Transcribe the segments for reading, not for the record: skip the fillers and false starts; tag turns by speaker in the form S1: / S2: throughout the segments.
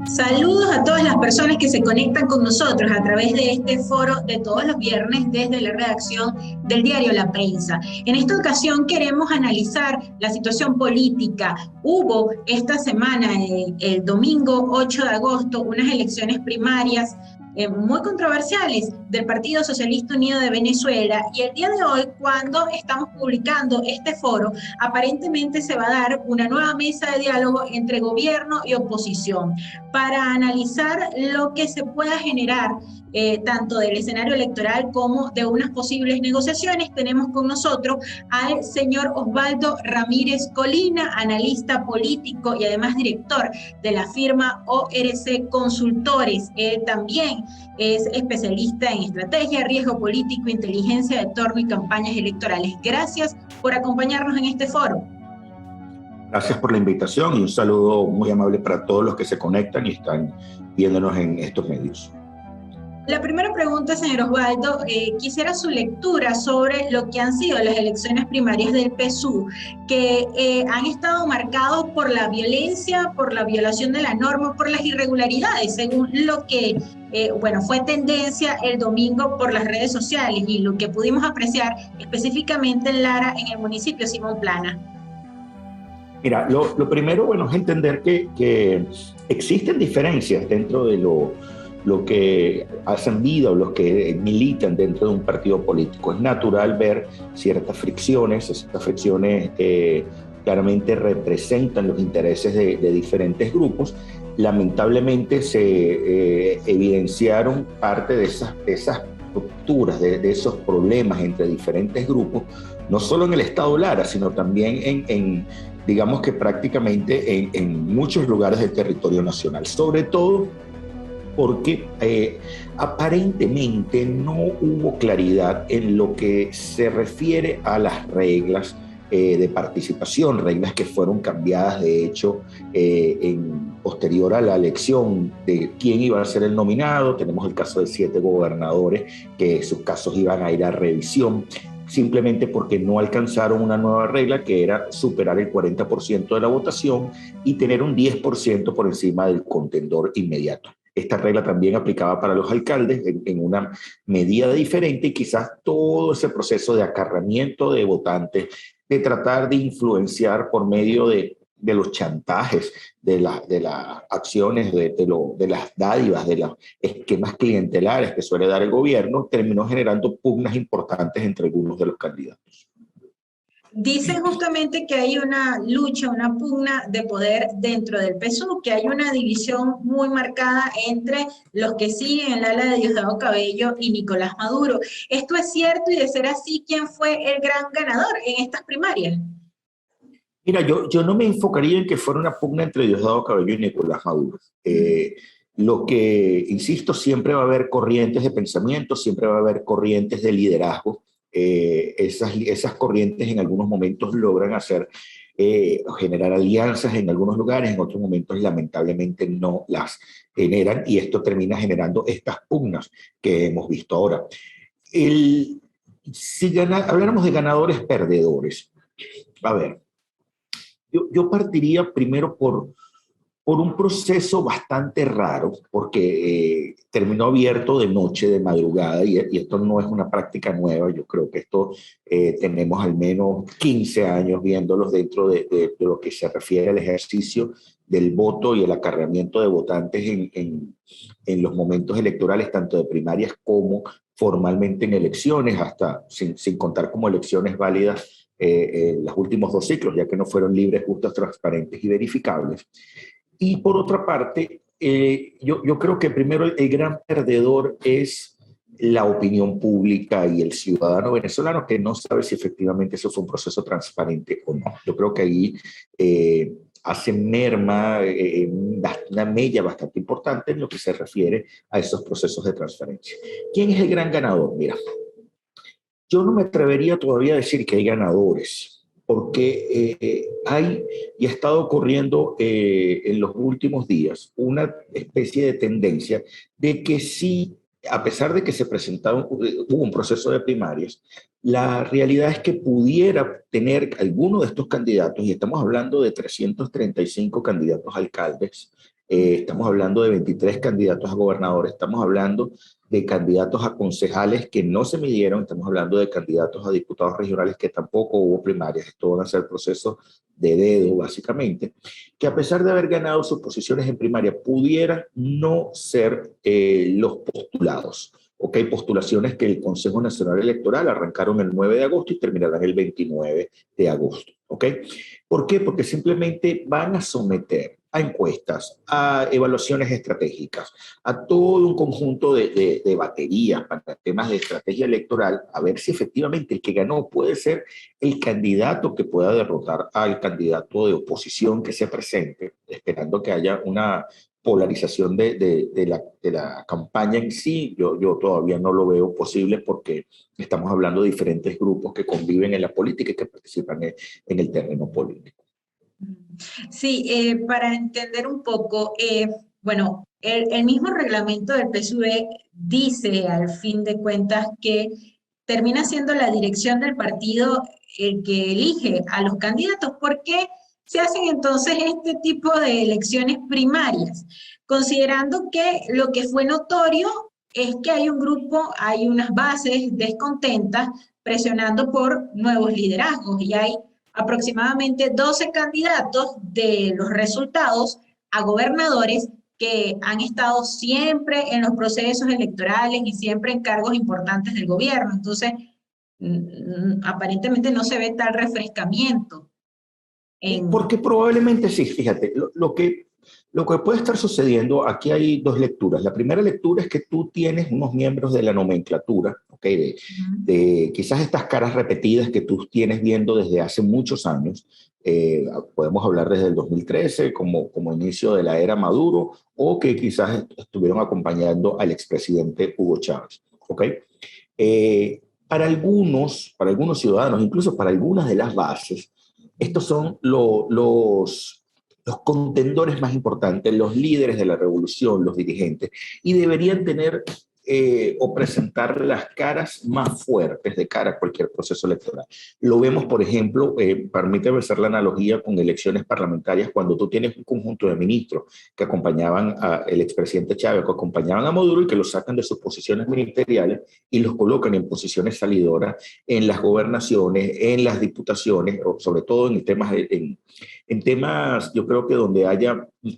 S1: Saludos a todas las personas que se conectan con nosotros a través de este foro de todos los viernes desde la redacción del diario La Prensa. En esta ocasión queremos analizar la situación política. Hubo esta semana, el domingo 8 de agosto, unas elecciones primarias muy controversiales del Partido Socialista Unido de Venezuela, y el día de hoy, cuando estamos publicando este foro, aparentemente se va a dar una nueva mesa de diálogo entre gobierno y oposición para analizar lo que se pueda generar tanto del escenario electoral como de unas posibles negociaciones. Tenemos con nosotros al señor Osvaldo Ramírez Colina, analista político y además director de la firma ORC Consultores. Él también es especialista en estrategia, riesgo político, inteligencia de entorno y campañas electorales. Gracias por acompañarnos en este foro.
S2: Gracias por la invitación y un saludo muy amable para todos los que se conectan y están viéndonos en estos medios.
S1: La primera pregunta, señor Osvaldo, quisiera su lectura sobre lo que han sido las elecciones primarias del PSUV, que han estado marcados por la violencia, por la violación de la norma, por las irregularidades, según lo que fue tendencia el domingo por las redes sociales y lo que pudimos apreciar específicamente en Lara, en el municipio Simón Plana.
S2: Mira, lo primero, es entender que existen diferencias dentro de lo que hacen vida o los que militan dentro de un partido político. Es natural ver ciertas fricciones, estas fricciones claramente representan los intereses de diferentes grupos. Lamentablemente se evidenciaron parte de esas rupturas, de esos problemas entre diferentes grupos, no solo en el estado Lara, sino también digamos que prácticamente en muchos lugares del territorio nacional, sobre todo porque aparentemente no hubo claridad en lo que se refiere a las reglas de participación, reglas que fueron cambiadas de hecho posterior a la elección de quién iba a ser el nominado. Tenemos el caso de 7 gobernadores que sus casos iban a ir a revisión simplemente porque no alcanzaron una nueva regla que era superar el 40% de la votación y tener un 10% por encima del contendor inmediato. Esta regla también aplicaba para los alcaldes en una medida diferente, y quizás todo ese proceso de acarramiento de votantes, de tratar de influenciar por medio de los chantajes, de las acciones, de las dádivas, de los esquemas clientelares que suele dar el gobierno, terminó generando pugnas importantes entre algunos de los candidatos.
S1: Dicen justamente que hay una lucha, una pugna de poder dentro del PSUV, que hay una división muy marcada entre los que siguen el ala de Diosdado Cabello y Nicolás Maduro. ¿Esto es cierto? Y de ser así, ¿quién fue el gran ganador en estas primarias?
S2: Mira, yo no me enfocaría en que fuera una pugna entre Diosdado Cabello y Nicolás Maduro. Lo que, insisto, siempre va a haber corrientes de pensamiento, siempre va a haber corrientes de liderazgo. Esas corrientes en algunos momentos logran generar alianzas en algunos lugares, en otros momentos lamentablemente no las generan, y esto termina generando estas pugnas que hemos visto ahora. Si habláramos de ganadores perdedores, a ver, yo partiría primero por un proceso bastante raro, porque terminó abierto de noche, de madrugada, y esto no es una práctica nueva. Yo creo que esto tenemos al menos 15 años viéndolos dentro de lo que se refiere al ejercicio del voto y el acarreamiento de votantes en los momentos electorales, tanto de primarias como formalmente en elecciones, hasta sin contar como elecciones válidas los últimos 2 ciclos, ya que no fueron libres, justas, transparentes y verificables. Y por otra parte, yo creo que primero el gran perdedor es la opinión pública y el ciudadano venezolano, que no sabe si efectivamente eso fue un proceso transparente o no. Yo creo que ahí hace merma una mella bastante importante en lo que se refiere a esos procesos de transparencia. ¿Quién es el gran ganador? Mira, yo no me atrevería todavía a decir que hay ganadores, porque hay y ha estado ocurriendo en los últimos días una especie de tendencia de que sí a pesar de que se presentaron, hubo un proceso de primarias, la realidad es que pudiera tener alguno de estos candidatos, y estamos hablando de 335 candidatos a alcaldes, estamos hablando de 23 candidatos a gobernadores, estamos hablando de candidatos a concejales que no se midieron, estamos hablando de candidatos a diputados regionales que tampoco hubo primarias, esto van a ser procesos de dedo básicamente, que a pesar de haber ganado sus posiciones en primaria, pudieran no ser los postulados. Ok, postulaciones que el Consejo Nacional Electoral arrancaron el 9 de agosto y terminarán el 29 de agosto. ¿Ok? ¿Por qué? Porque simplemente van a someter a encuestas, a evaluaciones estratégicas, a todo un conjunto de baterías para temas de estrategia electoral, a ver si efectivamente el que ganó puede ser el candidato que pueda derrotar al candidato de oposición que se presente, esperando que haya una polarización de la campaña en sí. Yo todavía no lo veo posible porque estamos hablando de diferentes grupos que conviven en la política y que participan en el terreno político.
S1: Sí, para entender un poco, bueno, el mismo reglamento del PSUV dice al fin de cuentas que termina siendo la dirección del partido el que elige a los candidatos. ¿Por qué se hacen entonces este tipo de elecciones primarias? Considerando que lo que fue notorio es que hay un grupo, hay unas bases descontentas presionando por nuevos liderazgos y hay aproximadamente 12 candidatos de los resultados a gobernadores que han estado siempre en los procesos electorales y siempre en cargos importantes del gobierno. Entonces, aparentemente no se ve tal refrescamiento.
S2: Porque probablemente sí, fíjate, lo que puede estar sucediendo, aquí hay dos lecturas. La primera lectura es que tú tienes unos miembros de la nomenclatura, ¿okay? De quizás estas caras repetidas que tú tienes viendo desde hace muchos años. Podemos hablar desde el 2013 como inicio de la era Maduro, o que quizás estuvieron acompañando al expresidente Hugo Chávez. ¿Okay? Para algunos ciudadanos, incluso para algunas de las bases, estos son los contendores más importantes, los líderes de la revolución, los dirigentes, y deberían tener o presentar las caras más fuertes de cara a cualquier proceso electoral. Lo vemos, por ejemplo, permíteme hacer la analogía con elecciones parlamentarias, cuando tú tienes un conjunto de ministros que acompañaban al expresidente Chávez, que acompañaban a Maduro y que los sacan de sus posiciones ministeriales y los colocan en posiciones salidoras en las gobernaciones, en las diputaciones, o sobre todo en temas, en temas, yo creo que donde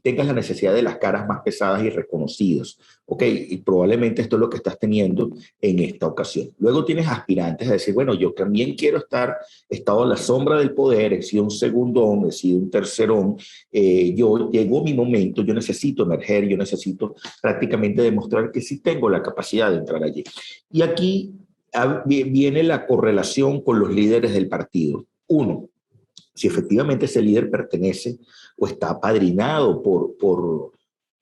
S2: tengas la necesidad de las caras más pesadas y reconocidas. Ok, y probablemente esto es lo que estás teniendo en esta ocasión. Luego tienes aspirantes a decir, bueno, yo también quiero estado a la sombra del poder, he sido un segundón, he sido un tercerón, llegó mi momento, yo necesito emerger, yo necesito prácticamente demostrar que sí tengo la capacidad de entrar allí. Y aquí viene la correlación con los líderes del partido. Uno, si efectivamente ese líder pertenece o está apadrinado por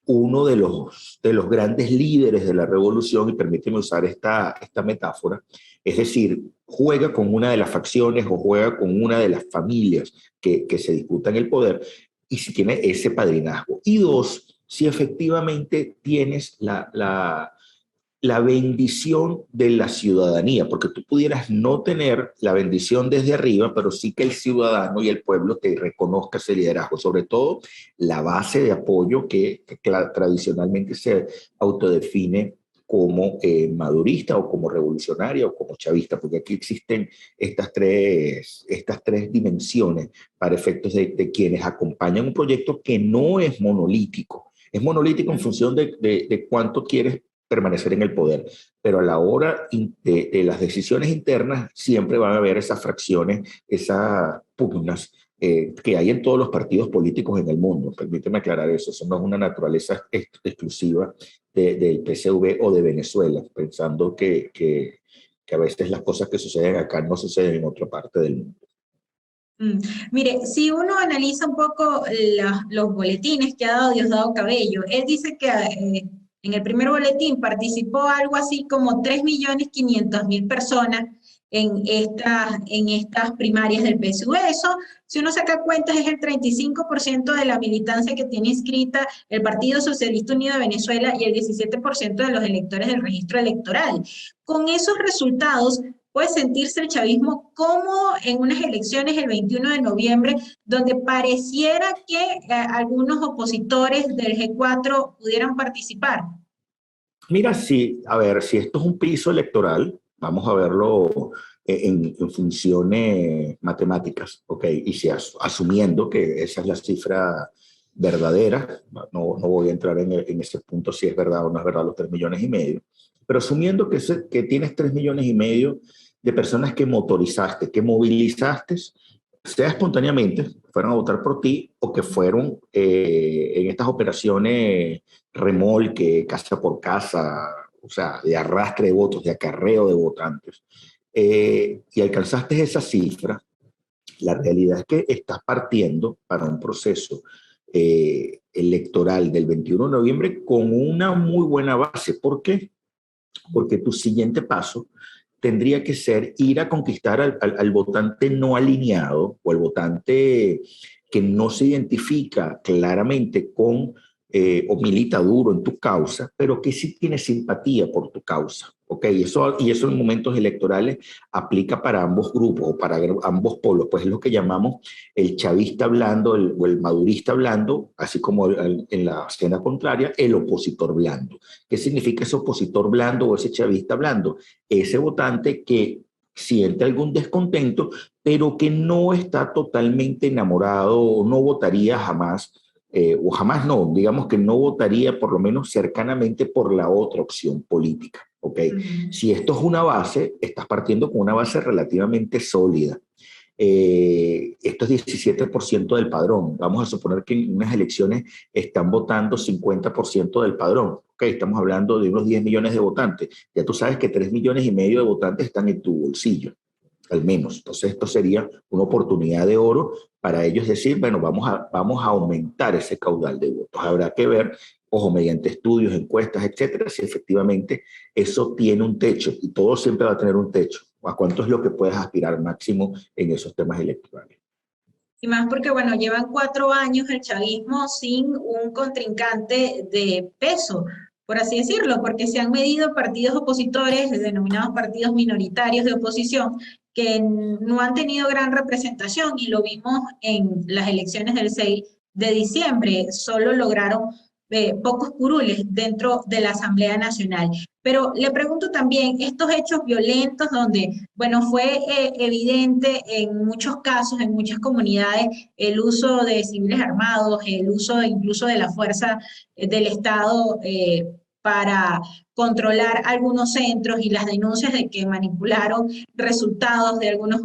S2: uno de los grandes líderes de la revolución, y permíteme usar esta metáfora, es decir, juega con una de las facciones o juega con una de las familias que se disputan el poder, y si tiene ese padrinazgo. Y dos, si efectivamente tienes la bendición de la ciudadanía, porque tú pudieras no tener la bendición desde arriba, pero sí que el ciudadano y el pueblo te reconozca ese liderazgo, sobre todo la base de apoyo que tradicionalmente se autodefine como madurista o como revolucionaria o como chavista, porque aquí existen estas tres dimensiones para efectos de quienes acompañan un proyecto que no es monolítico. Es monolítico en función de cuánto quieres permanecer en el poder, pero a la hora de las decisiones internas siempre van a haber esas fracciones, esas pugnas que hay en todos los partidos políticos en el mundo. Permíteme aclarar eso, eso no es una naturaleza exclusiva del PSUV o de Venezuela, pensando que a veces las cosas que suceden acá no suceden en otra parte del mundo.
S1: Mire, si uno analiza un poco los boletines que ha dado Diosdado Cabello, él dice que en el primer boletín participó algo así como 3.500.000 personas en estas primarias del PSUV. Eso, si uno saca cuentas, es el 35% de la militancia que tiene inscrita el Partido Socialista Unido de Venezuela y el 17% de los electores del registro electoral. Con esos resultados, puede sentirse el chavismo cómodo en unas elecciones el 21 de noviembre, donde pareciera que algunos opositores del G4 pudieran participar.
S2: Mira, si, a ver, si esto es un piso electoral, vamos a verlo en funciones matemáticas, ¿ok? Y si asumiendo que esa es la cifra verdadera, no voy a entrar en ese punto si es verdad o no es verdad los 3,5 millones, pero asumiendo que tienes 3,5 millones de personas que motorizaste, que movilizaste, sea espontáneamente, fueron a votar por ti o que fueron en estas operaciones remolque, casa por casa, o sea, de arrastre de votos, de acarreo de votantes, y alcanzaste esa cifra, la realidad es que estás partiendo para un proceso electoral del 21 de noviembre con una muy buena base. ¿Por qué? Porque tu siguiente paso tendría que ser ir a conquistar al votante no alineado o al votante que no se identifica claramente con o milita duro en tu causa, pero que sí tiene simpatía por tu causa. ¿Ok? Y eso en momentos electorales aplica para ambos grupos o para ambos polos, pues es lo que llamamos el chavista blando o el madurista blando, así como en la escena contraria, el opositor blando. ¿Qué significa ese opositor blando o ese chavista blando? Ese votante que siente algún descontento, pero que no está totalmente enamorado o no votaría jamás, o jamás no, digamos que no votaría por lo menos cercanamente por la otra opción política. ¿Ok? Si esto es una base, estás partiendo con una base relativamente sólida. Esto es 17% del padrón. Vamos a suponer que en unas elecciones están votando 50% del padrón. Okay, estamos hablando de unos 10 millones de votantes. Ya tú sabes que 3,5 millones de votantes están en tu bolsillo, al menos. Entonces esto sería una oportunidad de oro para ellos decir, bueno, vamos a aumentar ese caudal de votos. Habrá que ver, ojo, mediante estudios, encuestas, etcétera, si efectivamente eso tiene un techo, y todo siempre va a tener un techo. ¿A cuánto es lo que puedes aspirar máximo en esos temas electorales?
S1: Y más porque, bueno, llevan 4 años el chavismo sin un contrincante de peso, por así decirlo, porque se han medido partidos opositores, denominados partidos minoritarios de oposición, que no han tenido gran representación y lo vimos en las elecciones del 6 de diciembre, solo lograron pocos curules dentro de la Asamblea Nacional. Pero le pregunto también, estos hechos violentos donde, bueno, fue evidente en muchos casos, en muchas comunidades, el uso de civiles armados, el uso incluso de la fuerza del Estado para controlar algunos centros y las denuncias de que manipularon resultados de algunos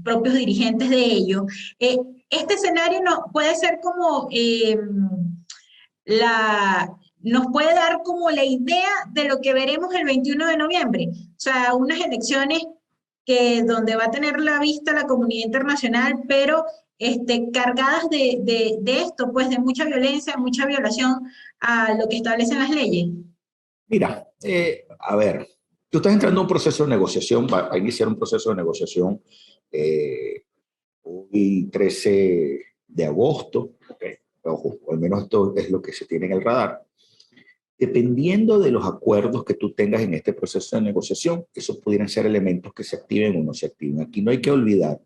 S1: propios dirigentes de ellos. Este escenario no, puede ser como nos puede dar como la idea de lo que veremos el 21 de noviembre. O sea, unas elecciones donde va a tener la vista la comunidad internacional, pero cargadas de esto, pues de mucha violencia, mucha violación a lo que establecen las leyes.
S2: Mira, a ver, tú estás entrando en un proceso de negociación, va a iniciar un proceso de negociación hoy 13 de agosto, okay. Ojo, o al menos esto es lo que se tiene en el radar. Dependiendo de los acuerdos que tú tengas en este proceso de negociación, esos pudieran ser elementos que se activen o no se activen. Aquí no hay que olvidar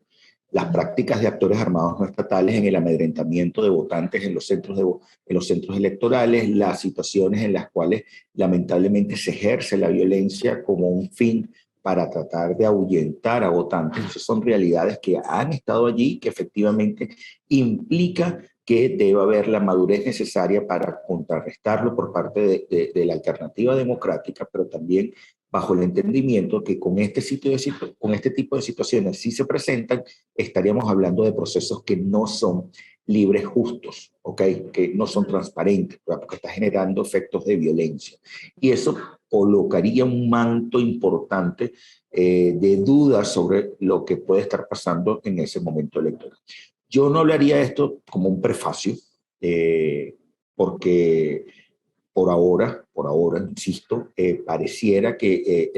S2: las prácticas de actores armados no estatales en el amedrentamiento de votantes en los centros electorales, las situaciones en las cuales lamentablemente se ejerce la violencia como un fin para tratar de ahuyentar a votantes. Esas son realidades que han estado allí, que efectivamente implica que debe haber la madurez necesaria para contrarrestarlo por parte de la alternativa democrática, pero también bajo el entendimiento que con este tipo de situaciones, si se presentan, estaríamos hablando de procesos que no son libres, justos, ¿okay? Que no son transparentes, porque está generando efectos de violencia. Y eso colocaría un manto importante de dudas sobre lo que puede estar pasando en ese momento electoral. Yo no hablaría de esto como un prefacio, porque por ahora, insisto, pareciera que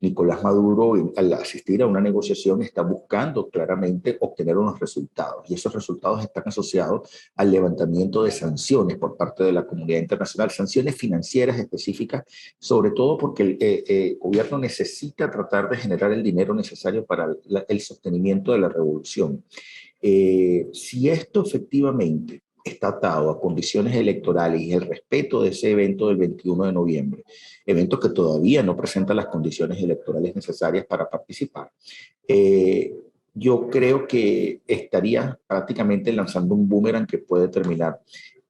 S2: Nicolás Maduro, al asistir a una negociación, está buscando claramente obtener unos resultados, y esos resultados están asociados al levantamiento de sanciones por parte de la comunidad internacional, sanciones financieras específicas, sobre todo porque el gobierno necesita tratar de generar el dinero necesario para el sostenimiento de la revolución. Si esto efectivamente está atado a condiciones electorales y el respeto de ese evento del 21 de noviembre, evento que todavía no presenta las condiciones electorales necesarias para participar, eh, yo creo que estaría prácticamente lanzando un boomerang que puede terminar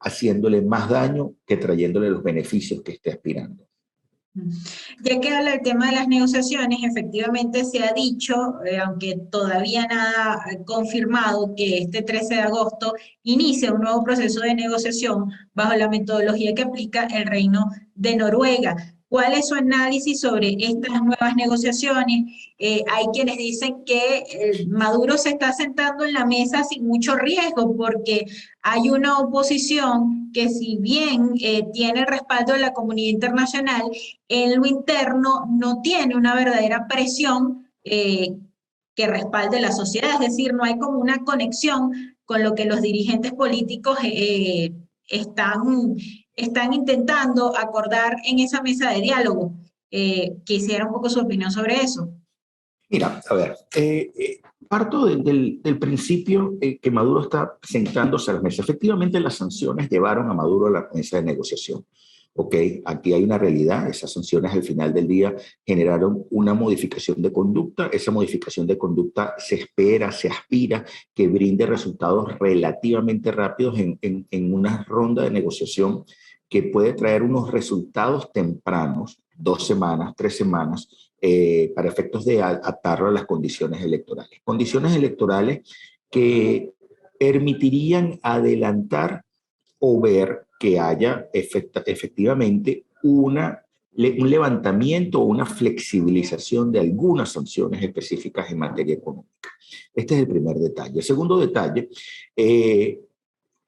S2: haciéndole más daño que trayéndole los beneficios que esté aspirando.
S1: Ya que habla el tema de las negociaciones, efectivamente se ha dicho, aunque todavía nada confirmado, que este 13 de agosto inicia un nuevo proceso de negociación bajo la metodología que aplica el Reino de Noruega. ¿Cuál es su análisis sobre estas nuevas negociaciones? Hay quienes dicen que Maduro se está sentando en la mesa sin mucho riesgo porque hay una oposición que si bien tiene el respaldo de la comunidad internacional, en lo interno no tiene una verdadera presión que respalde la sociedad, es decir, no hay como una conexión con lo que los dirigentes políticos están intentando acordar en esa mesa de diálogo. Quisiera un poco su opinión sobre eso.
S2: Mira, a ver, parto del principio que Maduro está sentándose a la mesa. Efectivamente, las sanciones llevaron a Maduro a la mesa de negociación. Ok, aquí hay una realidad. Esas sanciones al final del día generaron una modificación de conducta. Esa modificación de conducta se espera, se aspira que brinde resultados relativamente rápidos en una ronda de negociación que puede traer unos resultados tempranos, 2 semanas, 3 semanas, para efectos de atarlo a las condiciones electorales. Condiciones electorales que permitirían adelantar o ver que haya efectivamente un levantamiento o una flexibilización de algunas sanciones específicas en materia económica. Este es el primer detalle. El segundo detalle,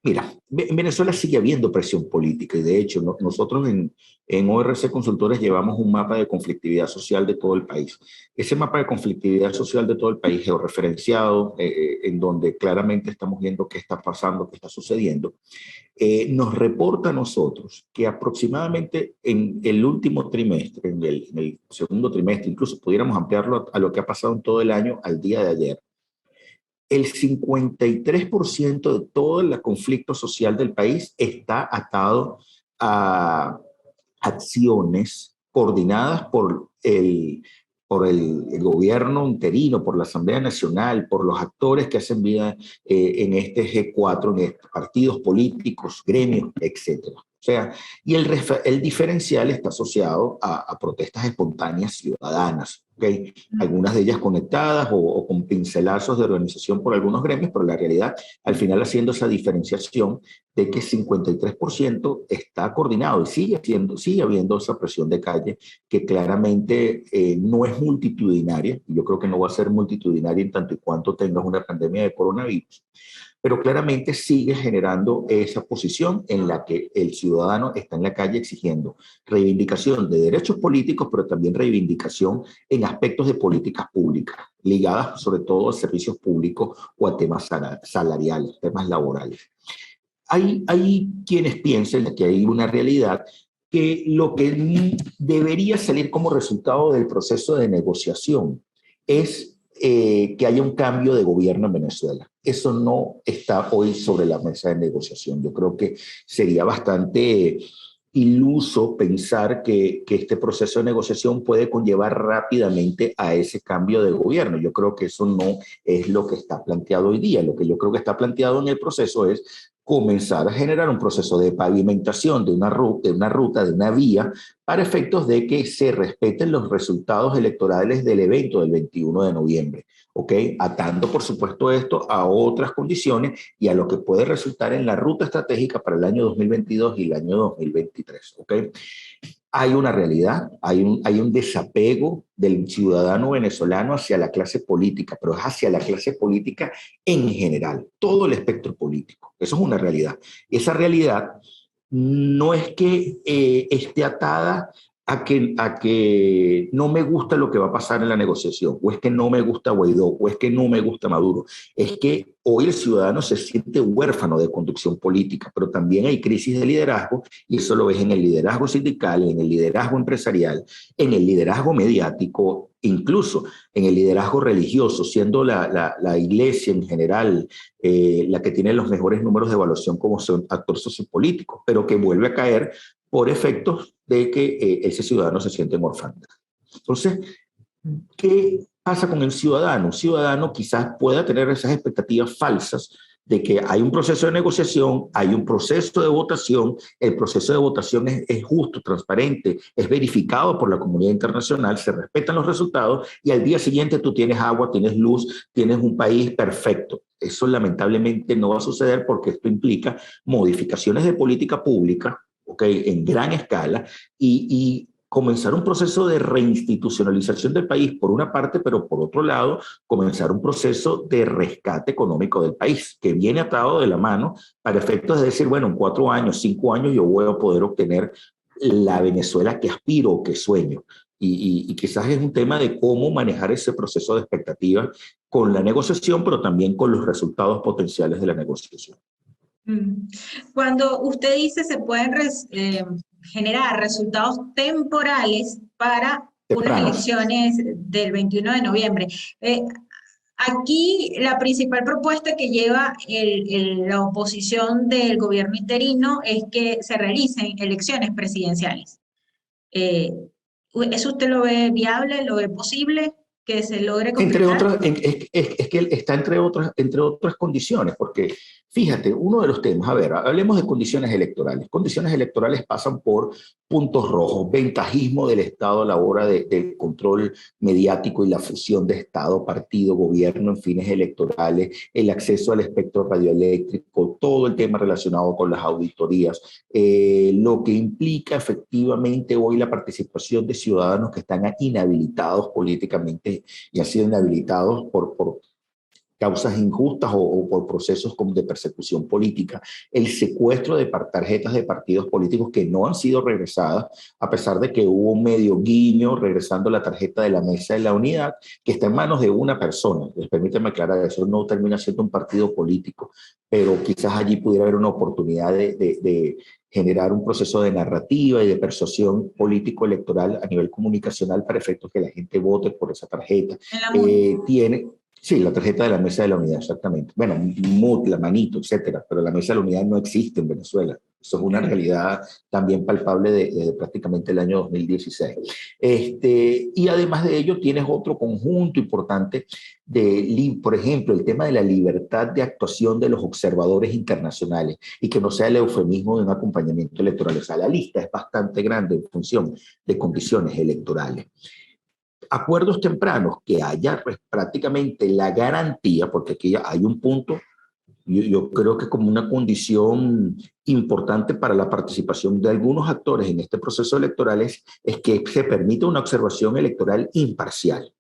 S2: mira, en Venezuela sigue habiendo presión política y de hecho nosotros en ORC Consultores llevamos un mapa de conflictividad social de todo el país. Ese mapa de conflictividad social de todo el país georreferenciado, en donde claramente estamos viendo qué está pasando, qué está sucediendo, nos reporta a nosotros que aproximadamente en el último trimestre, en el segundo trimestre, incluso pudiéramos ampliarlo a lo que ha pasado en todo el año al día de ayer, el 53% de todo el conflicto social del país está atado a acciones coordinadas por el gobierno interino, por la Asamblea Nacional, por los actores que hacen vida en este G4, en estos partidos políticos, gremios, etcétera. O sea, y el diferencial está asociado a protestas espontáneas ciudadanas, ¿okay? Algunas de ellas conectadas o con pincelazos de organización por algunos gremios, pero la realidad, al final haciendo esa diferenciación de que 53% está coordinado y sigue habiendo esa presión de calle que claramente no es multitudinaria, y yo creo que no va a ser multitudinaria en tanto y cuanto tengas una pandemia de coronavirus, pero claramente sigue generando esa posición en la que el ciudadano está en la calle exigiendo reivindicación de derechos políticos, pero también reivindicación en aspectos de políticas públicas, ligadas sobre todo a servicios públicos o a temas salariales, temas laborales. Hay quienes piensan que hay una realidad que lo que debería salir como resultado del proceso de negociación es que haya un cambio de gobierno en Venezuela. Eso no está hoy sobre la mesa de negociación. Yo creo que sería bastante iluso pensar que este proceso de negociación puede conllevar rápidamente a ese cambio de gobierno. Yo creo que eso no es lo que está planteado hoy día. Lo que yo creo que está planteado en el proceso es comenzar a generar un proceso de pavimentación de una ruta, de una vía, para efectos de que se respeten los resultados electorales del evento del 21 de noviembre, ¿ok? Atando, por supuesto, esto a otras condiciones y a lo que puede resultar en la ruta estratégica para el año 2022 y el año 2023, ¿ok? Hay una realidad, hay un desapego del ciudadano venezolano hacia la clase política, pero es hacia la clase política en general, todo el espectro político. Eso es una realidad. Esa realidad no es que esté atada a que no me gusta lo que va a pasar en la negociación, o es que no me gusta Guaidó, o es que no me gusta Maduro. Es que hoy el ciudadano se siente huérfano de conducción política, pero también hay crisis de liderazgo, y eso lo ves en el liderazgo sindical, en el liderazgo empresarial, en el liderazgo mediático, incluso en el liderazgo religioso, siendo la iglesia en general la que tiene los mejores números de evaluación como actor sociopolítico, pero que vuelve a caer por efectos de que ese ciudadano se siente en orfandad. Entonces, ¿qué pasa con el ciudadano? Un ciudadano quizás pueda tener esas expectativas falsas de que hay un proceso de negociación, hay un proceso de votación, el proceso de votación es justo, transparente, es verificado por la comunidad internacional, se respetan los resultados y al día siguiente tú tienes agua, tienes luz, tienes un país perfecto. Eso lamentablemente no va a suceder porque esto implica modificaciones de política pública, ¿okay?, en gran escala y comenzar un proceso de reinstitucionalización del país por una parte, pero por otro lado, comenzar un proceso de rescate económico del país, que viene atado de la mano para efectos de decir, bueno, en 4 años, 5 años yo voy a poder obtener la Venezuela que aspiro o que sueño. Y quizás es un tema de cómo manejar ese proceso de expectativa con la negociación, pero también con los resultados potenciales de la negociación.
S1: Cuando usted dice se pueden generar resultados temporales para unas
S2: Tempranos.
S1: elecciones del 21 de noviembre. Aquí la principal propuesta que lleva la oposición del gobierno interino es que se realicen elecciones presidenciales. ¿Eso usted lo ve viable, lo ve posible que se logre
S2: Entre
S1: concretar?
S2: otras, es que está entre otras condiciones, porque fíjate, uno de los temas, a ver, hablemos de condiciones electorales. Condiciones electorales pasan por puntos rojos, ventajismo del Estado a la hora del control mediático y la fusión de Estado, partido, gobierno en fines electorales, el acceso al espectro radioeléctrico, todo el tema relacionado con las auditorías, lo que implica efectivamente hoy la participación de ciudadanos que están inhabilitados políticamente y han sido inhabilitados por causas injustas o por procesos como de persecución política, el secuestro de tarjetas de partidos políticos que no han sido regresadas, a pesar de que hubo un medio guiño regresando la tarjeta de la Mesa de la Unidad, que está en manos de una persona. Permíteme aclarar, eso no termina siendo un partido político, pero quizás allí pudiera haber una oportunidad de generar un proceso de narrativa y de persuasión político-electoral a nivel comunicacional para efectos que la gente vote por esa tarjeta. Sí, la tarjeta de la Mesa de la Unidad, exactamente. Bueno, MUT, la manito, etcétera, pero la Mesa de la Unidad no existe en Venezuela. Eso es una realidad también palpable de prácticamente el año 2016. Y además de ello, tienes otro conjunto importante por ejemplo, el tema de la libertad de actuación de los observadores internacionales y que no sea el eufemismo de un acompañamiento electoral. O sea, la lista es bastante grande en función de condiciones electorales. Acuerdos tempranos, que haya pues, prácticamente la garantía, porque aquí hay un punto, yo creo que como una condición importante para la participación de algunos actores en este proceso electoral es que se permita una observación electoral imparcial.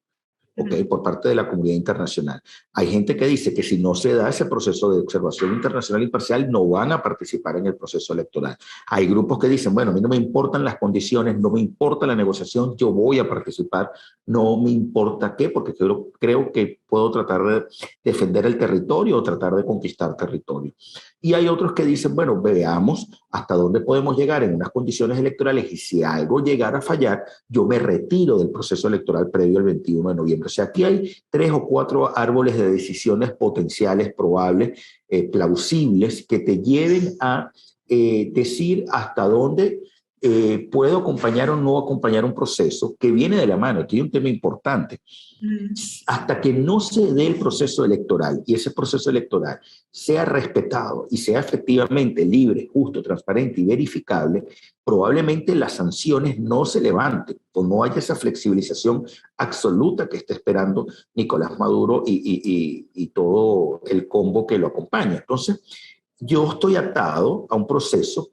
S2: ¿Okay? Por parte de la comunidad internacional. Hay gente que dice que si no se da ese proceso de observación internacional imparcial, no van a participar en el proceso electoral. Hay grupos que dicen, bueno, a mí no me importan las condiciones, no me importa la negociación, yo voy a participar, no me importa qué, porque creo que puedo tratar de defender el territorio o tratar de conquistar territorio. Y hay otros que dicen, bueno, veamos hasta dónde podemos llegar en unas condiciones electorales y si algo llegara a fallar, yo me retiro del proceso electoral previo al 21 de noviembre. O sea, aquí hay 3 o 4 árboles de decisiones potenciales, probables, plausibles, que te lleven a decir hasta dónde puedo acompañar o no acompañar un proceso que viene de la mano. Aquí hay un tema importante. Hasta que no se dé el proceso electoral y ese proceso electoral sea respetado y sea efectivamente libre, justo, transparente y verificable, probablemente las sanciones no se levanten o no haya esa flexibilización absoluta que está esperando Nicolás Maduro y todo el combo que lo acompaña. Entonces, yo estoy atado a un proceso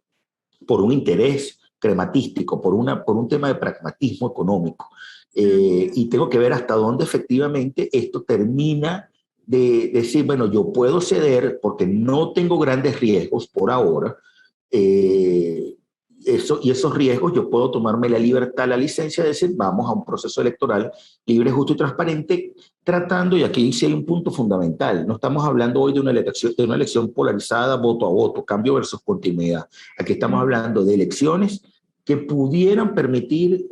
S2: por un interés crematístico, por un tema de pragmatismo económico. Y tengo que ver hasta dónde efectivamente esto termina de decir, bueno, yo puedo ceder porque no tengo grandes riesgos por ahora, esos riesgos yo puedo tomarme la libertad, la licencia de decir, vamos a un proceso electoral libre, justo y transparente, tratando, y aquí sí hay un punto fundamental, no estamos hablando hoy de una elección polarizada, voto a voto, cambio versus continuidad. Aquí estamos hablando de elecciones que pudieran permitir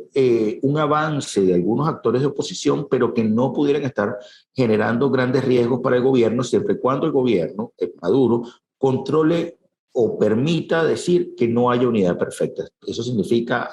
S2: un avance de algunos actores de oposición, pero que no pudieran estar generando grandes riesgos para el gobierno, siempre y cuando el gobierno, Maduro, controle o permita decir que no haya unidad perfecta. Eso significa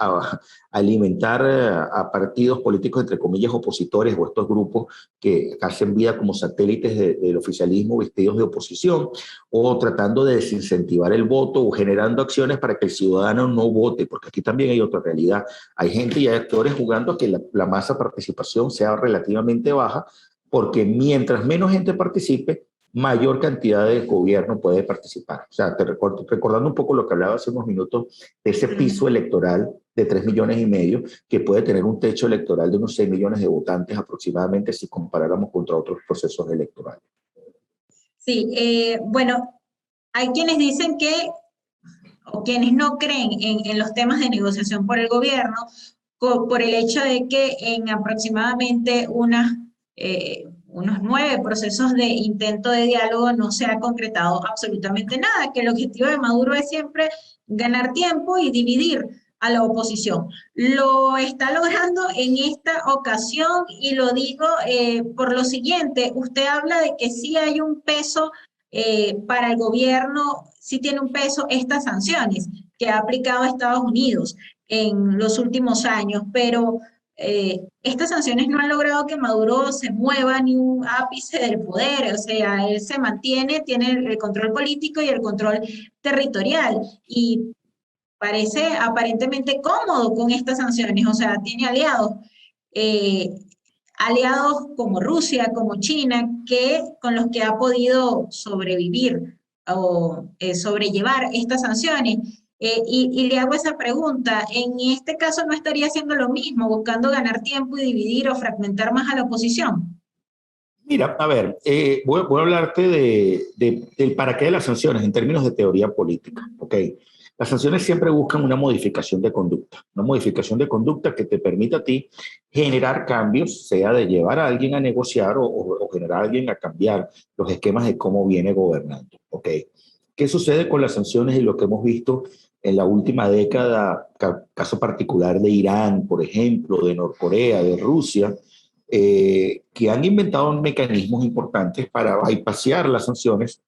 S2: alimentar a partidos políticos, entre comillas, opositores o estos grupos que hacen vida como satélites del oficialismo vestidos de oposición, o tratando de desincentivar el voto o generando acciones para que el ciudadano no vote, porque aquí también hay otra realidad. Hay gente y hay actores jugando a que la masa de participación sea relativamente baja, porque mientras menos gente participe, mayor cantidad de gobierno puede participar. O sea, recordando un poco lo que hablaba hace unos minutos de ese piso electoral de 3,5 millones, que puede tener un techo electoral de unos 6 millones de votantes aproximadamente si comparáramos contra otros procesos electorales.
S1: Sí, bueno, hay quienes dicen que, o quienes no creen en los temas de negociación por el gobierno, por el hecho de que en aproximadamente unos 9 procesos de intento de diálogo no se ha concretado absolutamente nada, que el objetivo de Maduro es siempre ganar tiempo y dividir a la oposición. Lo está logrando en esta ocasión y lo digo por lo siguiente, usted habla de que sí hay un peso para el gobierno, sí tiene un peso estas sanciones que ha aplicado Estados Unidos en los últimos años, pero estas sanciones no han logrado que Maduro se mueva ni un ápice del poder, o sea, él se mantiene, tiene el control político y el control territorial, y parece aparentemente cómodo con estas sanciones, o sea, tiene aliados, eh, aliados como Rusia, como China, con los que ha podido sobrevivir o sobrellevar estas sanciones. Y le hago esa pregunta, ¿en este caso no estaría haciendo lo mismo, buscando ganar tiempo y dividir o fragmentar más a la oposición?
S2: Mira, a ver, voy a hablarte del para qué de las sanciones en términos de teoría política, ¿ok? Las sanciones siempre buscan una modificación de conducta que te permita a ti generar cambios, sea de llevar a alguien a negociar o generar a alguien a cambiar los esquemas de cómo viene gobernando, ¿ok? ¿Qué sucede con las sanciones y lo que hemos visto en la última década, caso particular de Irán, por ejemplo, de Norcorea, de Rusia? Que han inventado mecanismos importantes para bypassear las sanciones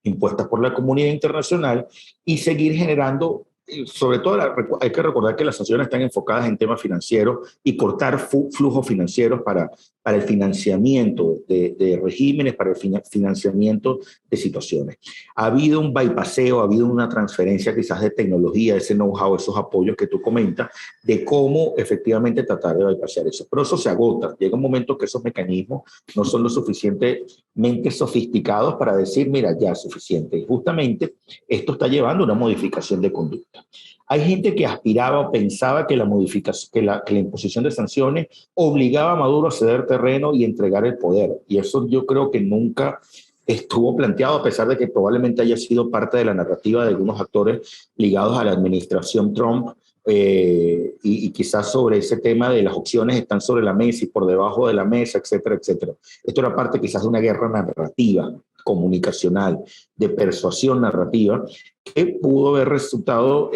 S2: impuestas por la comunidad internacional y seguir generando, sobre todo hay que recordar que las sanciones están enfocadas en temas financieros y cortar flujos financieros para el financiamiento de regímenes, para el financiamiento de situaciones. Ha habido un bypasseo, ha habido una transferencia quizás de tecnología, ese know-how, esos apoyos que tú comentas, de cómo efectivamente tratar de bypassear eso. Pero eso se agota. Llega un momento que esos mecanismos no son lo suficientemente sofisticados para decir, mira, ya es suficiente. Y justamente esto está llevando a una modificación de conducta. Hay gente que aspiraba o pensaba que la imposición de sanciones obligaba a Maduro a ceder terreno y entregar el poder. Y eso yo creo que nunca estuvo planteado, a pesar de que probablemente haya sido parte de la narrativa de algunos actores ligados a la administración Trump, y quizás sobre ese tema de las opciones están sobre la mesa y por debajo de la mesa, etcétera, etcétera. Esto era parte quizás de una guerra narrativa, comunicacional, de persuasión narrativa, que pudo haber resultado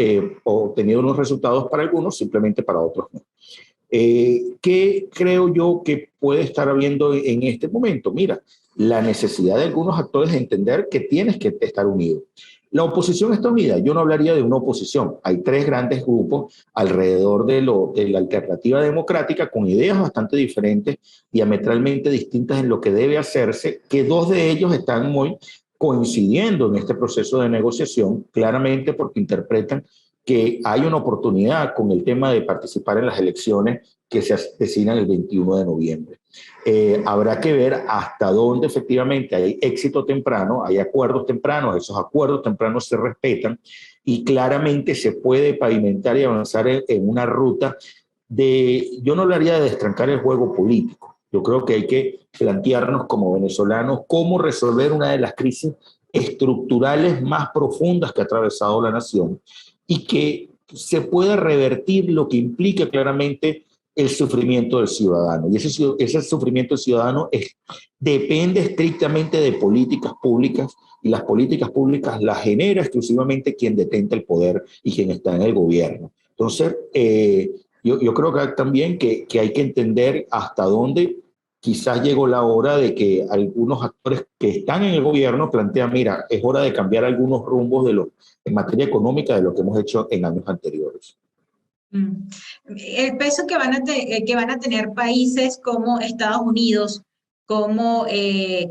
S2: o tenido unos resultados para algunos, simplemente para otros no. ¿Qué creo yo que puede estar habiendo en este momento? Mira, la necesidad de algunos actores de entender que tienes que estar unido. La oposición está unida. Yo no hablaría de una oposición. Hay 3 grandes grupos alrededor de la alternativa democrática con ideas bastante diferentes, diametralmente distintas en lo que debe hacerse, que 2 de ellos están muy coincidiendo en este proceso de negociación, claramente porque interpretan que hay una oportunidad con el tema de participar en las elecciones que se asesinan el 21 de noviembre. Habrá que ver hasta dónde efectivamente hay éxito temprano, hay acuerdos tempranos, esos acuerdos tempranos se respetan y claramente se puede pavimentar y avanzar en una ruta yo no hablaría de destrancar el juego político, yo creo que hay que plantearnos como venezolanos cómo resolver una de las crisis estructurales más profundas que ha atravesado la nación y que se pueda revertir lo que implica claramente el sufrimiento del ciudadano. Y ese sufrimiento del ciudadano depende estrictamente de políticas públicas, y las políticas públicas las genera exclusivamente quien detenta el poder y quien está en el gobierno. Entonces, yo creo que también que hay que entender hasta dónde quizás llegó la hora de que algunos actores que están en el gobierno plantean, mira, es hora de cambiar algunos rumbos en materia económica de lo que hemos hecho en años anteriores.
S1: El peso que van a tener países como Estados Unidos, como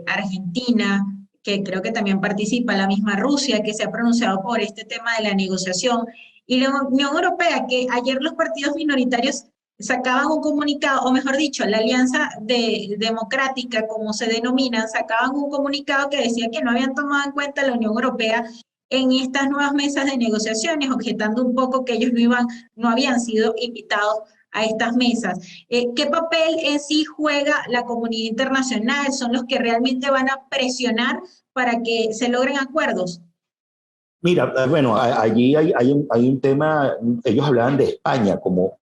S1: Argentina, que creo que también participa, la misma Rusia, que se ha pronunciado por este tema de la negociación, y la Unión Europea, que ayer los partidos minoritarios sacaban un comunicado, o mejor dicho, la Alianza Democrática, como se denomina, sacaban un comunicado que decía que no habían tomado en cuenta la Unión Europea en estas nuevas mesas de negociaciones, objetando un poco que ellos no habían sido invitados a estas mesas. ¿Qué papel en sí juega la comunidad internacional? ¿Son los que realmente van a presionar para que se logren acuerdos?
S2: Mira, bueno, allí hay un tema, ellos hablaban de España como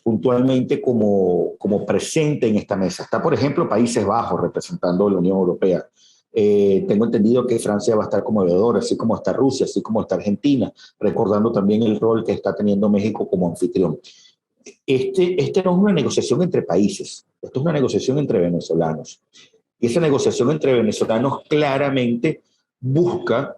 S2: puntualmente como presente en esta mesa. Está, por ejemplo, Países Bajos representando a la Unión Europea. Tengo entendido que Francia va a estar como veedor, así como está Rusia, así como está Argentina, recordando también el rol que está teniendo México como anfitrión. Este no es una negociación entre países, esto es una negociación entre venezolanos. Y esa negociación entre venezolanos claramente busca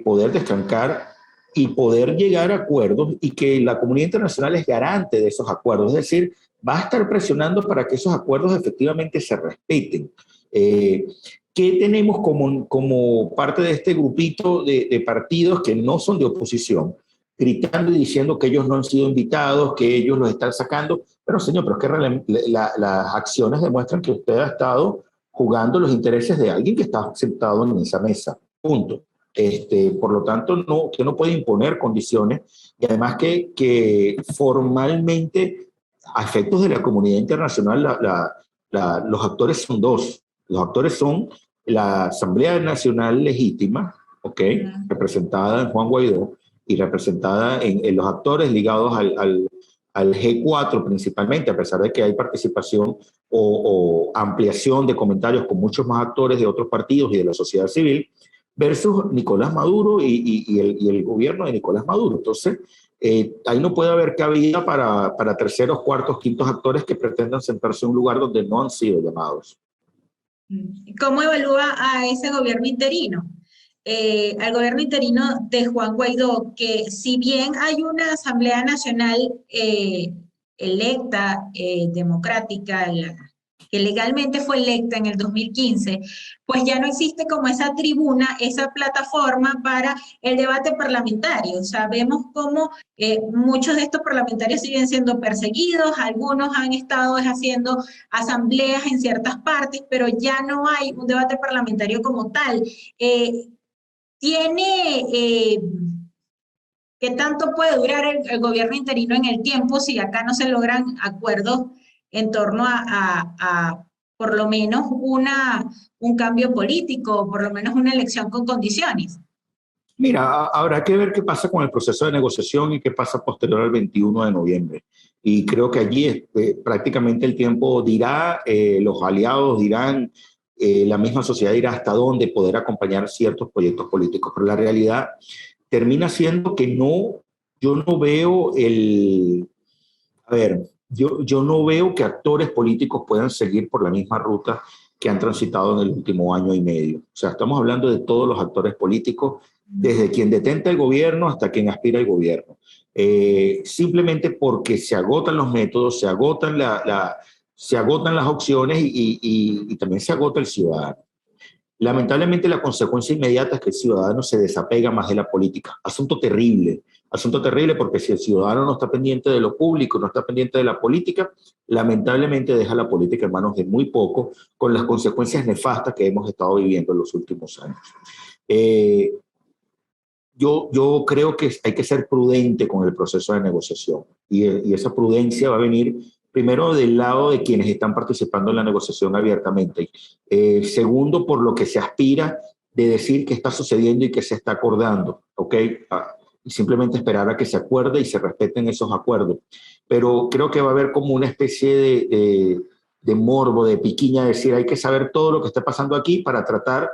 S2: poder destrancar y poder llegar a acuerdos, y que la comunidad internacional es garante de esos acuerdos. Es decir, va a estar presionando para que esos acuerdos efectivamente se respeten. ¿Qué tenemos como parte de este grupito de partidos que no son de oposición, gritando y diciendo que ellos no han sido invitados, que ellos los están sacando? Pero señor, pero es que las acciones demuestran que usted ha estado jugando los intereses de alguien que está sentado en esa mesa. Punto. Por lo tanto, usted no puede imponer condiciones, y además que formalmente, a efectos de la comunidad internacional, los actores son dos. Los actores son la Asamblea Nacional Legítima, ¿ok? Representada en Juan Guaidó y representada en los actores ligados al G4 principalmente, a pesar de que hay participación o ampliación de comentarios con muchos más actores de otros partidos y de la sociedad civil, versus Nicolás Maduro y el gobierno de Nicolás Maduro. Entonces, ahí no puede haber cabida para terceros, cuartos, quintos actores que pretendan sentarse en un lugar donde no han sido llamados.
S1: ¿Cómo evalúa a ese gobierno interino? Al gobierno interino de Juan Guaidó, que si bien hay una Asamblea Nacional electa, democrática, que legalmente fue electa en el 2015, pues ya no existe como esa tribuna, esa plataforma para el debate parlamentario. Sabemos cómo muchos de estos parlamentarios siguen siendo perseguidos, algunos han estado haciendo asambleas en ciertas partes, pero ya no hay un debate parlamentario como tal. ¿Qué tanto puede durar el gobierno interino en el tiempo si acá no se logran acuerdos en torno a por lo menos un cambio político, por lo menos una elección con condiciones?
S2: Mira, habrá que ver qué pasa con el proceso de negociación y qué pasa posterior al 21 de noviembre. Y creo que allí prácticamente el tiempo dirá, los aliados dirán, la misma sociedad dirá hasta dónde poder acompañar ciertos proyectos políticos. Pero la realidad termina siendo que yo no veo yo no veo que actores políticos puedan seguir por la misma ruta que han transitado en el último año y medio. O sea, estamos hablando de todos los actores políticos, desde quien detenta el gobierno hasta quien aspira al gobierno. Simplemente porque se agotan los métodos, se agotan las opciones y también se agota el ciudadano. Lamentablemente la consecuencia inmediata es que el ciudadano se desapega más de la política. Asunto terrible porque si el ciudadano no está pendiente de lo público, no está pendiente de la política, lamentablemente deja la política en manos de muy pocos, con las consecuencias nefastas que hemos estado viviendo en los últimos años. Yo creo que hay que ser prudente con el proceso de negociación, y esa prudencia va a venir primero del lado de quienes están participando en la negociación abiertamente. Segundo, por lo que se aspira de decir qué está sucediendo y qué se está acordando, ¿ok? y simplemente esperar a que se acuerde y se respeten esos acuerdos. Pero creo que va a haber como una especie de morbo, de piquiña, de decir, hay que saber todo lo que está pasando aquí para tratar,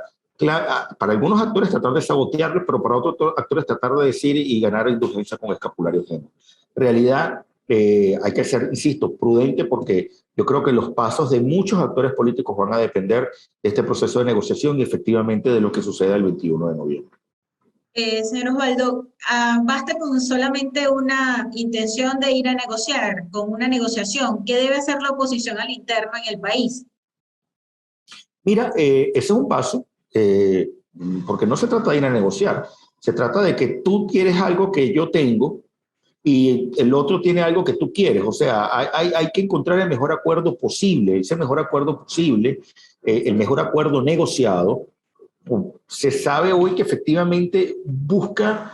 S2: para algunos actores tratar de sabotearlo, pero para otros actores tratar de decir y ganar indulgencia con escapularios. En realidad, hay que ser, insisto, prudente, porque yo creo que los pasos de muchos actores políticos van a depender de este proceso de negociación y efectivamente de lo que suceda el 21 de noviembre.
S1: Señor Osvaldo, basta con solamente una intención de ir a negociar, con una negociación. ¿Qué debe hacer la oposición a la interna en el país?
S2: Mira, ese es un paso, porque no se trata de ir a negociar, se trata de que tú quieres algo que yo tengo y el otro tiene algo que tú quieres. O sea, hay que encontrar el mejor acuerdo posible. Ese mejor acuerdo posible, el mejor acuerdo negociado, se sabe hoy que efectivamente busca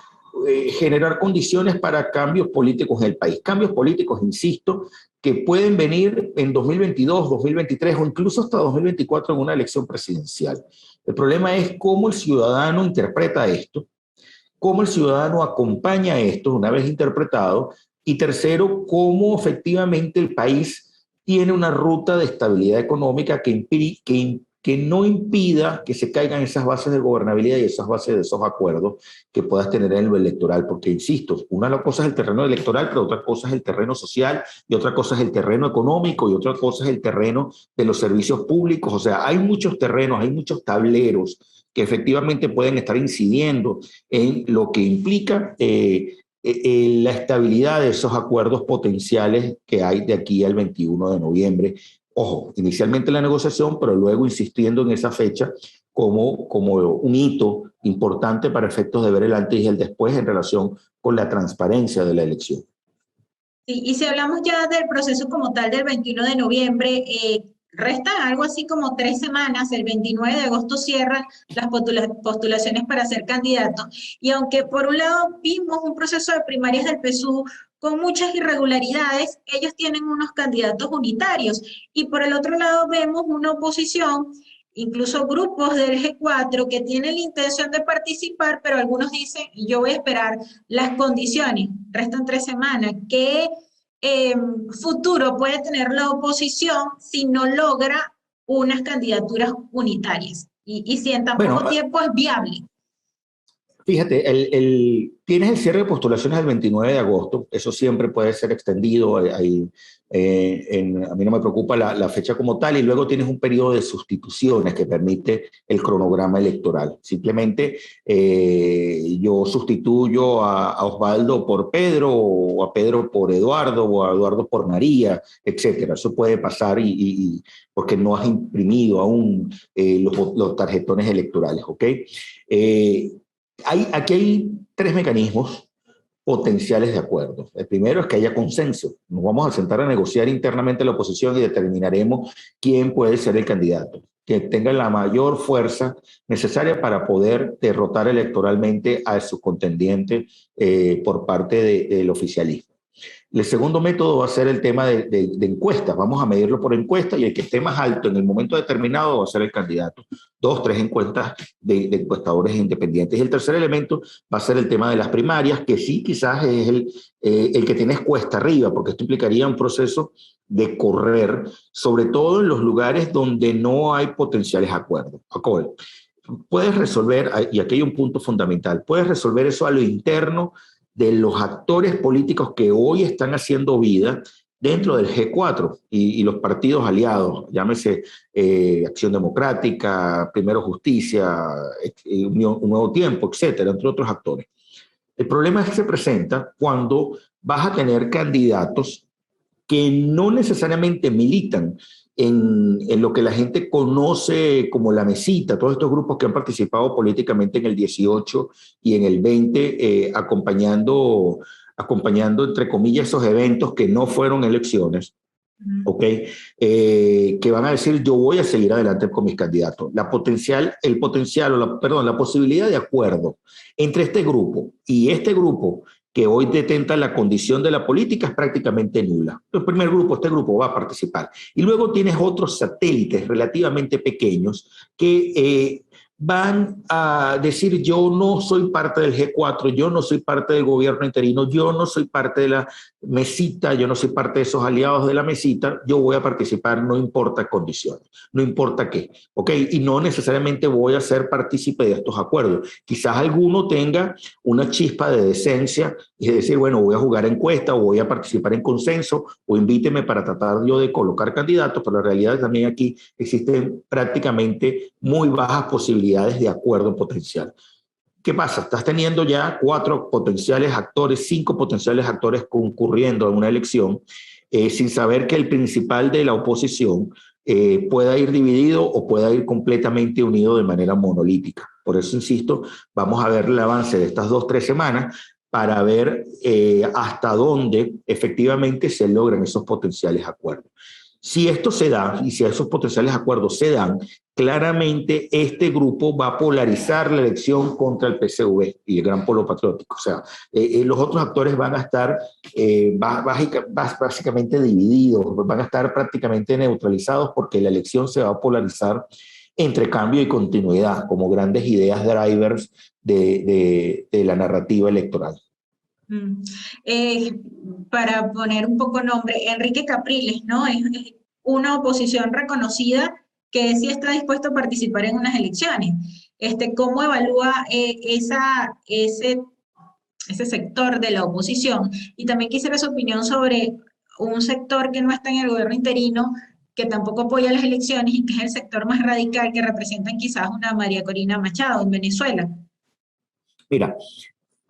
S2: generar condiciones para cambios políticos en el país. Cambios políticos, insisto, que pueden venir en 2022, 2023 o incluso hasta 2024 en una elección presidencial. El problema es cómo el ciudadano interpreta esto, cómo el ciudadano acompaña esto una vez interpretado, y tercero, cómo efectivamente el país tiene una ruta de estabilidad económica que no impida que se caigan esas bases de gobernabilidad y esas bases de esos acuerdos que puedas tener en lo electoral. Porque, insisto, una cosa es el terreno electoral, pero otra cosa es el terreno social, y otra cosa es el terreno económico, y otra cosa es el terreno de los servicios públicos. O sea, hay muchos terrenos, hay muchos tableros que efectivamente pueden estar incidiendo en lo que implica la estabilidad de esos acuerdos potenciales que hay de aquí al 21 de noviembre. Ojo, inicialmente la negociación, pero luego insistiendo en esa fecha como un hito importante para efectos de ver el antes y el después en relación con la transparencia de la elección.
S1: Sí, y si hablamos ya del proceso como tal del 21 de noviembre, restan algo así como 3 semanas. El 29 de agosto cierran las postulaciones para ser candidato. Y aunque por un lado vimos un proceso de primarias del PSUV con muchas irregularidades, ellos tienen unos candidatos unitarios. Y por el otro lado vemos una oposición, incluso grupos del G4 que tienen la intención de participar, pero algunos dicen, yo voy a esperar las condiciones. Restan 3 semanas. ¿Qué futuro puede tener la oposición si no logra unas candidaturas unitarias? Y si en tan poco tiempo es viable.
S2: Fíjate, tienes el cierre de postulaciones el 29 de agosto, eso siempre puede ser extendido, a mí no me preocupa la fecha como tal, y luego tienes un periodo de sustituciones que permite el cronograma electoral. Simplemente yo sustituyo a Osvaldo por Pedro, o a Pedro por Eduardo, o a Eduardo por María, etcétera. Eso puede pasar porque no has imprimido aún los tarjetones electorales, ¿ok? Aquí hay 3 mecanismos potenciales de acuerdo. El primero es que haya consenso. Nos vamos a sentar a negociar internamente la oposición y determinaremos quién puede ser el candidato, que tenga la mayor fuerza necesaria para poder derrotar electoralmente a su contendiente por parte del oficialismo. El segundo método va a ser el tema de encuestas. Vamos a medirlo por encuesta, y el que esté más alto en el momento determinado va a ser el candidato. 2, 3 encuestas de encuestadores independientes. Y el tercer elemento va a ser el tema de las primarias, que sí quizás es el que tienes cuesta arriba, porque esto implicaría un proceso de correr, sobre todo en los lugares donde no hay potenciales acuerdos. Puedes resolver, y aquí hay un punto fundamental, puedes resolver eso a lo interno de los actores políticos que hoy están haciendo vida dentro del G4 y los partidos aliados, llámese Acción Democrática, Primero Justicia, Un Nuevo Tiempo, etcétera, entre otros actores. El problema es que se presenta cuando vas a tener candidatos que no necesariamente militan en lo que la gente conoce como la mesita, todos estos grupos que han participado políticamente en el 18 y en el 20, acompañando, entre comillas, esos eventos que no fueron elecciones, ¿ok? Que van a decir, yo voy a seguir adelante con mis candidatos. La posibilidad de acuerdo entre este grupo y este grupo que hoy detenta la condición de la política es prácticamente nula. El primer grupo, este grupo va a participar. Y luego tienes otros satélites relativamente pequeños que van a decir: yo no soy parte del G4, yo no soy parte del gobierno interino, yo no soy parte de la mesita, yo no soy parte de esos aliados de la mesita, yo voy a participar, no importa condiciones, no importa qué, ¿ok? Y no necesariamente voy a ser partícipe de estos acuerdos. Quizás alguno tenga una chispa de decencia y decir: bueno, voy a jugar encuesta o voy a participar en consenso o invíteme para tratar yo de colocar candidatos, pero la realidad también aquí existen prácticamente muy bajas posibilidades de acuerdo potencial. ¿Qué pasa? Estás teniendo ya 4 potenciales actores, 5 potenciales actores concurriendo a una elección, sin saber que el principal de la oposición pueda ir dividido o pueda ir completamente unido de manera monolítica. Por eso, insisto, vamos a ver el avance de estas 2 o 3 semanas para ver hasta dónde efectivamente se logran esos potenciales acuerdos. Si esto se da y si esos potenciales acuerdos se dan, claramente este grupo va a polarizar la elección contra el PSV y el Gran Polo Patriótico. O sea, los otros actores van a estar básicamente divididos, van a estar prácticamente neutralizados porque la elección se va a polarizar entre cambio y continuidad como grandes ideas drivers de la narrativa electoral.
S1: Mm. Para poner un poco nombre, Enrique Capriles, ¿no? Es una oposición reconocida que sí está dispuesto a participar en unas elecciones. ¿Cómo evalúa ese sector de la oposición? Y también quisiera su opinión sobre un sector que no está en el gobierno interino, que tampoco apoya las elecciones y que es el sector más radical que representan quizás una María Corina Machado en Venezuela.
S2: Mira,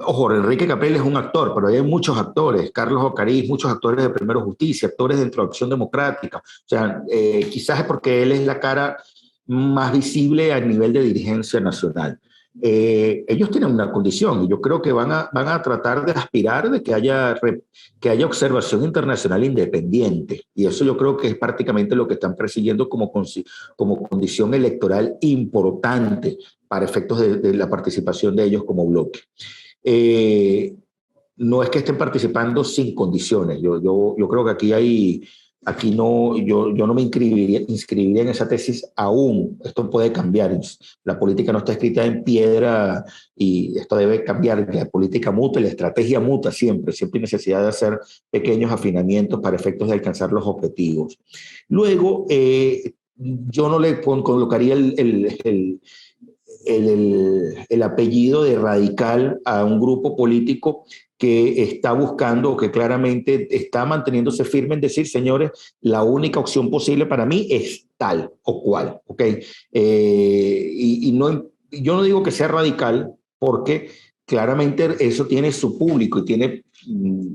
S2: ojo, Enrique Capriles es un actor, pero hay muchos actores, Carlos Ocariz, muchos actores de Primero Justicia, actores dentro de Acción Democrática. O sea, quizás es porque él es la cara más visible a nivel de dirigencia nacional. Ellos tienen una condición y yo creo que van a tratar de aspirar de que haya observación internacional independiente. Y eso yo creo que es prácticamente lo que están persiguiendo como condición electoral importante para efectos de la participación de ellos como bloque. No es que estén participando sin condiciones. Yo creo que aquí no, yo no me inscribiría en esa tesis aún. Esto puede cambiar. La política no está escrita en piedra y esto debe cambiar. La política muta y la estrategia muta siempre. Siempre hay necesidad de hacer pequeños afinamientos para efectos de alcanzar los objetivos. Luego, yo no le colocaría el apellido de radical a un grupo político que está buscando o que claramente está manteniéndose firme en decir: señores, la única opción posible para mí es tal o cual, ¿ok? Yo no digo que sea radical porque claramente eso tiene su público y tiene,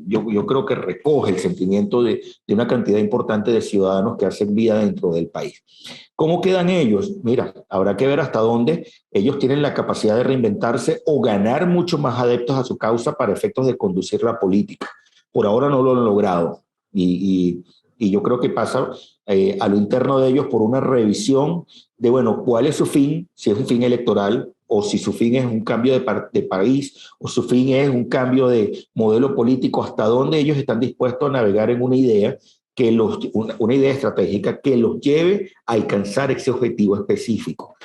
S2: yo creo que recoge el sentimiento de una cantidad importante de ciudadanos que hacen vida dentro del país. ¿Cómo quedan ellos? Mira, habrá que ver hasta dónde ellos tienen la capacidad de reinventarse o ganar mucho más adeptos a su causa para efectos de conducir la política. Por ahora no lo han logrado y yo creo que pasa a lo interno de ellos por una revisión de, bueno, ¿cuál es su fin? Si es un fin electoral o si su fin es un cambio de país o su fin es un cambio de modelo político, hasta dónde ellos están dispuestos a navegar en una idea una idea estratégica que los lleve a alcanzar ese objetivo específico.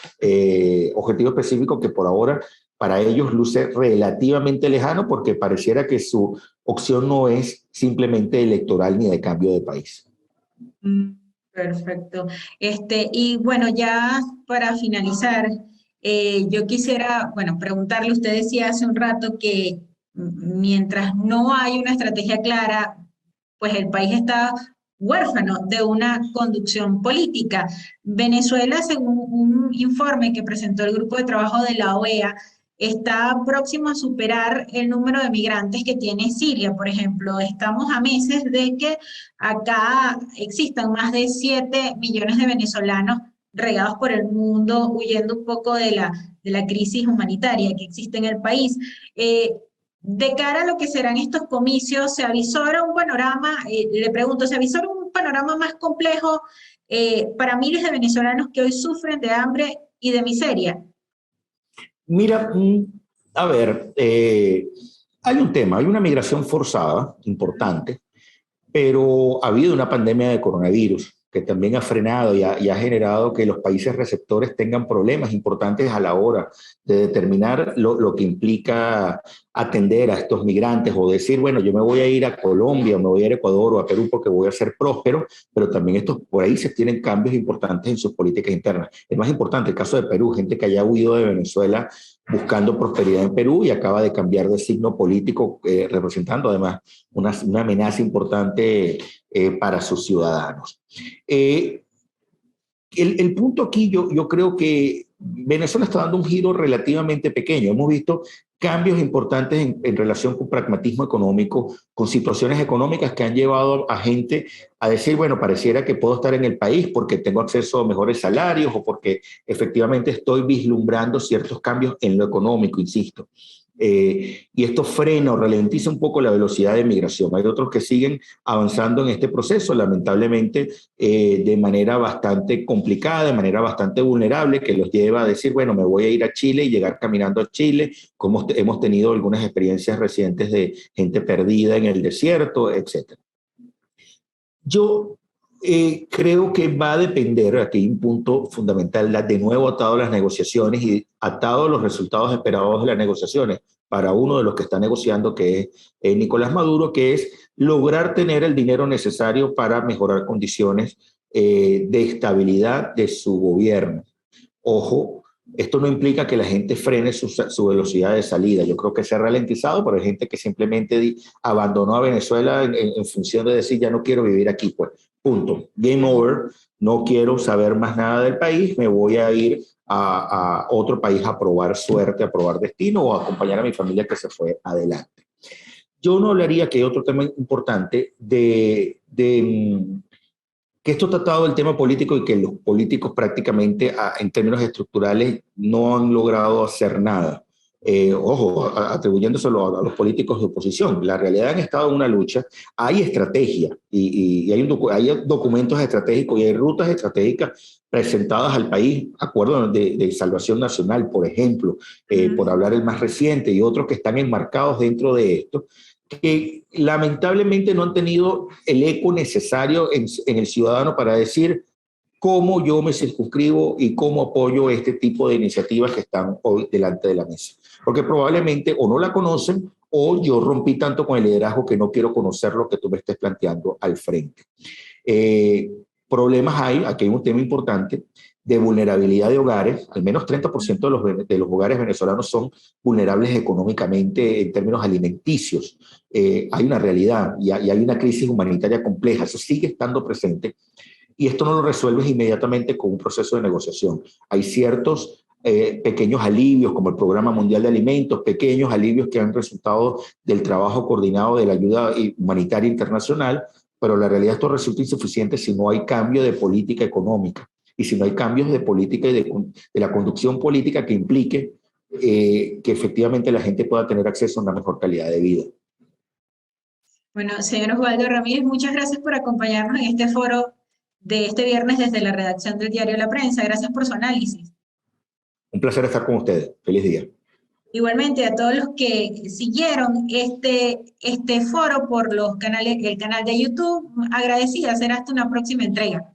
S2: Objetivo específico que por ahora para ellos luce relativamente lejano porque pareciera que su opción no es simplemente electoral ni de cambio de país.
S1: Perfecto. Y bueno, ya para finalizar, yo quisiera, bueno, preguntarle, usted decía hace un rato que mientras no hay una estrategia clara, pues el país está huérfano de una conducción política. Venezuela, según un informe que presentó el grupo de trabajo de la OEA, está próximo a superar el número de migrantes que tiene Siria, por ejemplo. Estamos a meses de que acá existan más de 7 millones de venezolanos regados por el mundo, huyendo un poco de la crisis humanitaria que existe en el país. De cara a lo que serán estos comicios, ¿se avisora un panorama, le pregunto, ¿se avisora un panorama más complejo para miles de venezolanos que hoy sufren de hambre y de miseria?
S2: Mira, a ver, hay un tema, hay una migración forzada importante, pero ha habido una pandemia de coronavirus que también ha frenado y ha generado que los países receptores tengan problemas importantes a la hora de determinar lo que implica atender a estos migrantes o decir, bueno, yo me voy a ir a Colombia, o me voy a ir a Ecuador o a Perú porque voy a ser próspero, pero también estos países tienen cambios importantes en sus políticas internas. Es más importante el caso de Perú, gente que haya huido de Venezuela buscando prosperidad en Perú y acaba de cambiar de signo político, representando además una amenaza importante para sus ciudadanos. El punto aquí yo creo que Venezuela está dando un giro relativamente pequeño. Hemos visto cambios importantes en relación con pragmatismo económico, con situaciones económicas que han llevado a gente a decir, bueno, pareciera que puedo estar en el país porque tengo acceso a mejores salarios o porque efectivamente estoy vislumbrando ciertos cambios en lo económico, insisto. Y esto frena o ralentiza un poco la velocidad de migración. Hay otros que siguen avanzando en este proceso, lamentablemente, de manera bastante complicada, de manera bastante vulnerable, que los lleva a decir, bueno, me voy a ir a Chile y llegar caminando a Chile, como hemos tenido algunas experiencias recientes de gente perdida en el desierto, etc. Yo creo que va a depender, aquí hay un punto fundamental, de nuevo atado a las negociaciones y atado a los resultados esperados de las negociaciones para uno de los que está negociando, que es Nicolás Maduro, que es lograr tener el dinero necesario para mejorar condiciones de estabilidad de su gobierno. Ojo, esto no implica que la gente frene su velocidad de salida. Yo creo que se ha ralentizado, pero hay gente que simplemente abandonó a Venezuela en función de decir, ya no quiero vivir aquí, pues, punto. Game over, no quiero saber más nada del país, me voy a ir a otro país a probar suerte, a probar destino o a acompañar a mi familia que se fue adelante. Yo no hablaría, que hay otro tema importante, que esto ha tratado el tema político y que los políticos prácticamente en términos estructurales no han logrado hacer nada. Ojo, atribuyéndoselo a los políticos de oposición. La realidad han estado en una lucha, hay estrategia y hay documentos estratégicos y hay rutas estratégicas presentadas al país, acuerdos de salvación nacional, por ejemplo, por hablar el más reciente, y otros que están enmarcados dentro de esto, que lamentablemente no han tenido el eco necesario en el ciudadano para decir cómo yo me circunscribo y cómo apoyo este tipo de iniciativas que están hoy delante de la mesa. Porque probablemente o no la conocen o yo rompí tanto con el liderazgo que no quiero conocer lo que tú me estés planteando al frente. Problemas hay, aquí hay un tema importante, de vulnerabilidad de hogares. Al menos 30% de los hogares venezolanos son vulnerables económicamente en términos alimenticios. Hay una realidad y hay una crisis humanitaria compleja, eso sigue estando presente y esto no lo resuelves inmediatamente con un proceso de negociación. Hay ciertos pequeños alivios, como el Programa Mundial de Alimentos, pequeños alivios que han resultado del trabajo coordinado de la ayuda humanitaria internacional, pero la realidad esto resulta insuficiente si no hay cambio de política económica y si no hay cambios de política y de la conducción política que implique que efectivamente la gente pueda tener acceso a una mejor calidad de vida.
S1: Bueno, señor Osvaldo Ramírez, muchas gracias por acompañarnos en este foro de este viernes desde la redacción del diario La Prensa. Gracias por su análisis.
S2: Un placer estar con ustedes. Feliz día.
S1: Igualmente a todos los que siguieron este foro por el canal de YouTube, agradecida. Será hasta una próxima entrega.